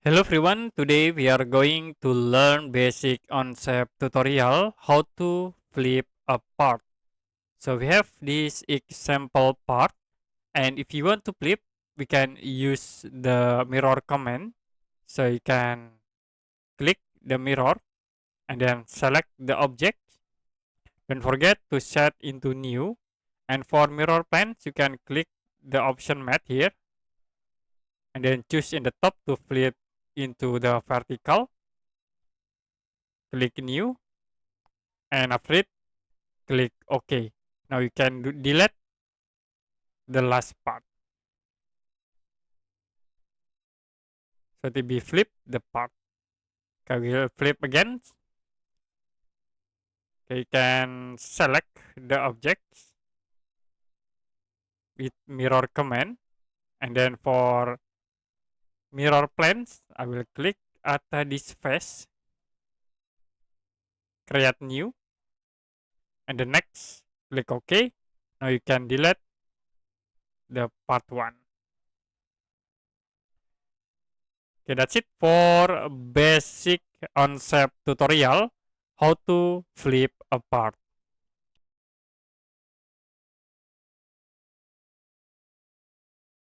Hello everyone, today we are going to learn basic Onshape tutorial how to flip a part. So we have this example part, and if you want to flip, we can use the mirror command. So you can click the mirror and then select the object. Don't forget to set into new, and for mirror plans you can click the option mat here and then choose in the top to flip into the vertical. Click new, and after it click OK. Now you can delete the last part. So to be flip the part. Okay, we'll flip again. Okay, you can select the objects with mirror command. And then for mirror planes, I will click at this face, create new, and the next click OK. Now you can delete the part 1. Okay, that's it for basic Onshape tutorial how to flip a part.